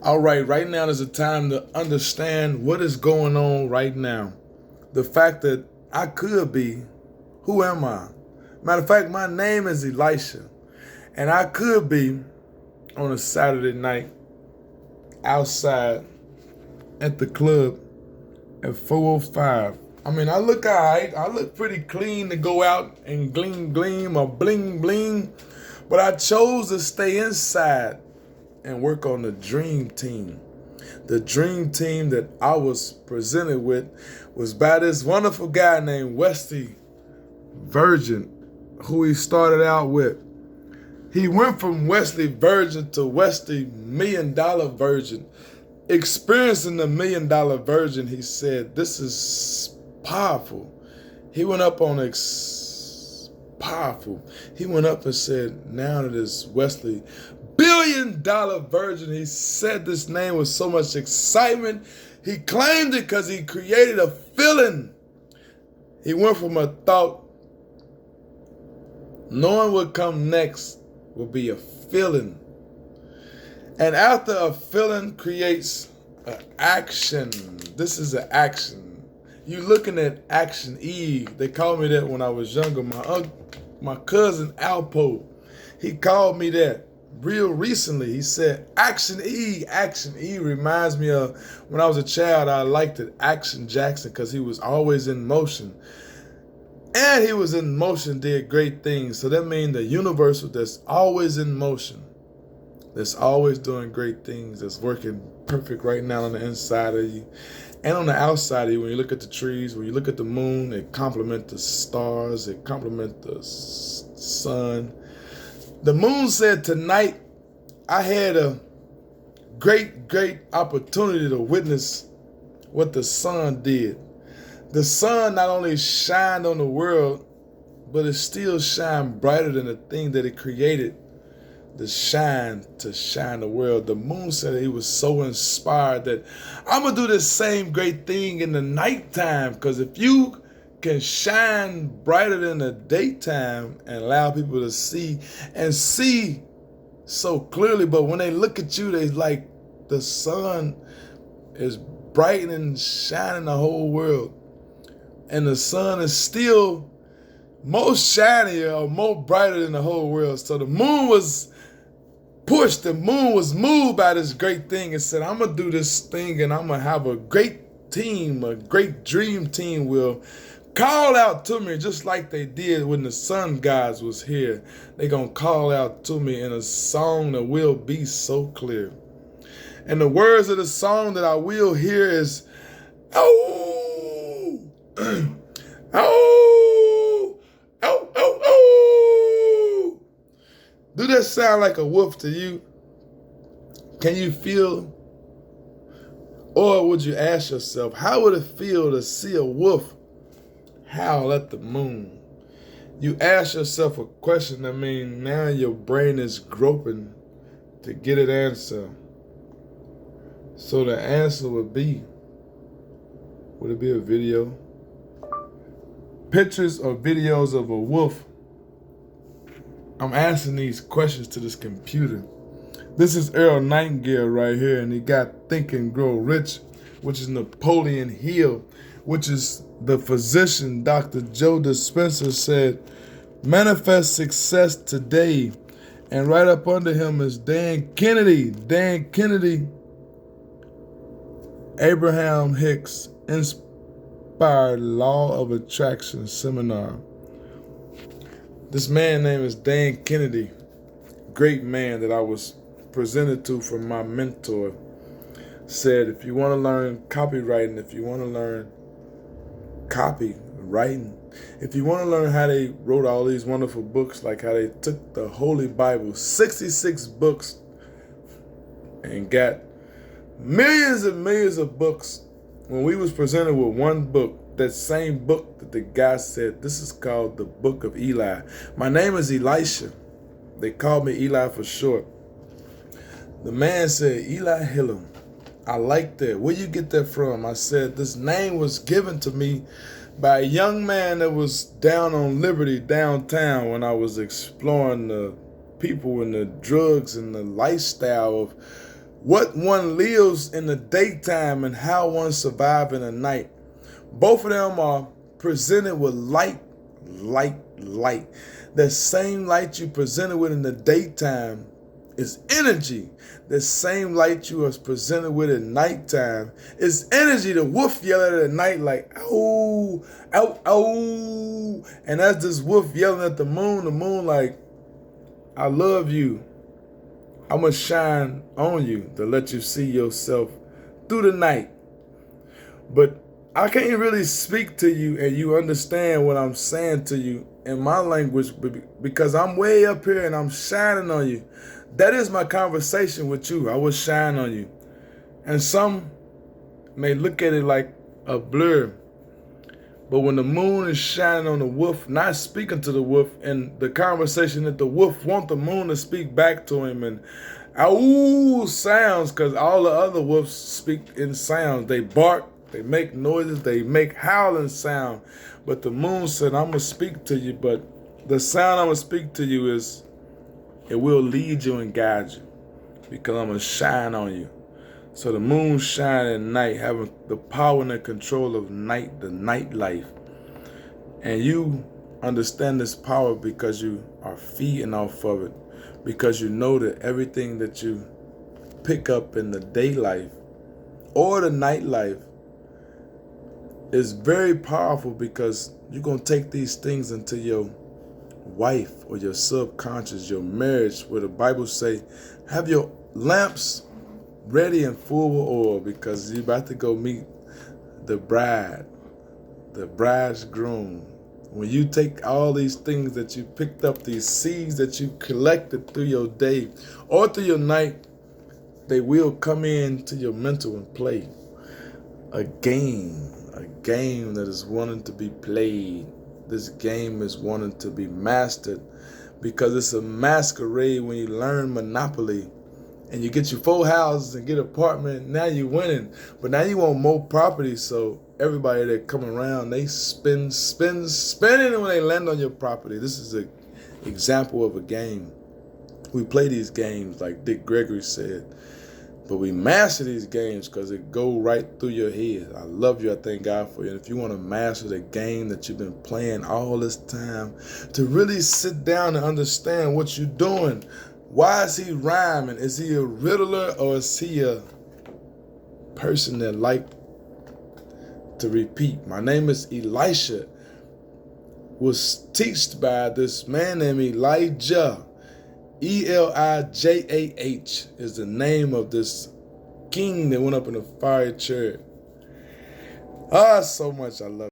All right now is the time to understand what is going on right now. The fact that I could be, who am I? Matter of fact, my name is Elisha, and I could be on a Saturday night outside at the club at 4:05. I mean, I look all right. I look pretty clean to go out and gleam or bling bling, but I chose to stay inside and work on the dream team. The dream team that I was presented with was by this wonderful guy named Wesley Virgin, who he started out with. He went from Wesley Virgin to Wesley $1 Million Virgin. Experiencing the $1 Million Virgin, he said, this is powerful. He went up on powerful. He went up and said, now that it's Wesley $1 Billion Virgin. He said this name with so much excitement. He claimed it because he created a feeling. He went from a thought, knowing what come next will be a feeling. And after a feeling creates an action. This is an action. You looking at Action E. They called me that when I was younger. My cousin Alpo, he called me that real recently. He said, Action E. Action E reminds me of when I was a child. I liked it, Action Jackson, because he was always in motion. And he was in motion, did great things. So that means the universal that's always in motion, that's always doing great things, that's working perfect right now on the inside of you and on the outside of you. When you look at the trees, when you look at the moon, it complements the stars, it complements the sun. The moon said tonight, I had a great opportunity to witness what the sun did. The sun not only shined on the world, but it still shined brighter than the thing that it created to shine the world. The moon said he was so inspired that I'm going to do the same great thing in the nighttime, because if you can shine brighter than the daytime and allow people to see and see so clearly, but when they look at you, they like the sun is brightening, shining the whole world. And the sun is still more shinier or more brighter than the whole world. So the moon was pushed, the moon was moved by this great thing and said, I'm going to do this thing and I'm going to have a great team, a great dream team will call out to me just like they did when the sun gods was here. They going to call out to me in a song that will be so clear. And the words of the song that I will hear is, oh, oh, oh, oh, oh. Do that sound like a wolf to you? Can you feel? Or would you ask yourself, how would it feel to see a wolf howl at the moon? You ask yourself a question that means now your brain is groping to get an answer. So the answer would it be a video? Pictures or videos of a wolf? I'm asking these questions to this computer. This is Earl Nightingale right here, and he got Think and Grow Rich, which is Napoleon Hill, which is the physician, Dr. Joe Dispenza said, manifest success today. And right up under him is Dan Kennedy. Dan Kennedy, Abraham Hicks inspired Law of Attraction seminar. This man name is Dan Kennedy, great man that I was presented to from my mentor, said if you want to learn copywriting, if you want to learn copywriting, if you want to learn how they wrote all these wonderful books, like how they took the Holy Bible, 66 books, and got millions and millions of books. When we was presented with one book, that same book that the guy said, this is called the Book of Eli. My name is Elisha. They call me Eli for short. The man said, Eli Hillam. I like that. Where you get that from? I said, this name was given to me by a young man that was down on Liberty downtown when I was exploring the people and the drugs and the lifestyle of what one lives in the daytime and how one survives in the night. Both of them are presented with light. The same light you presented with in the daytime is energy. The same light you was presented with at nighttime is energy. The wolf yelling at night like, ow, ow, ow. And that's this wolf yelling at the moon like, I love you. I'm going to shine on you to let you see yourself through the night. But I can't really speak to you and you understand what I'm saying to you in my language because I'm way up here and I'm shining on you. That is my conversation with you. I will shine on you. And some may look at it like a blur. But when the moon is shining on the wolf, not speaking to the wolf, and the conversation that the wolf wants the moon to speak back to him, and ow sounds, because all the other wolves speak in sounds. They bark, they make noises, they make howling sound. But the moon said, I'm going to speak to you, but the sound I'm going to speak to you is, it will lead you and guide you, because I'm going to shine on you. So the moon shine at night, having the power and the control of night, the night life. And you understand this power because you are feeding off of it, because you know that everything that you pick up in the day life or the night life is very powerful, because you're going to take these things into your wife or your subconscious, your marriage, where the Bible say, have your lamps ready and full of oil, because you're about to go meet the bride, the bridegroom. When you take all these things that you picked up, these seeds that you collected through your day or through your night, they will come into your mental and play a game that is wanting to be played. This game is wanting to be mastered, because it's a masquerade. When you learn Monopoly and you get your 4 houses and get an apartment, now you're winning. But now you want more property, so everybody that come around, they spending when they land on your property. This is an example of a game. We play these games like Dick Gregory said, but we master these games because it go right through your head. I love you. I thank God for you. And if you want to master the game that you've been playing all this time, to really sit down and understand what you're doing. Why is he rhyming? Is he a riddler, or is he a person that like to repeat? My name is Elisha. Was taught by this man named Elijah. Elijah is the name of this king that went up in a fire chariot. So much I love.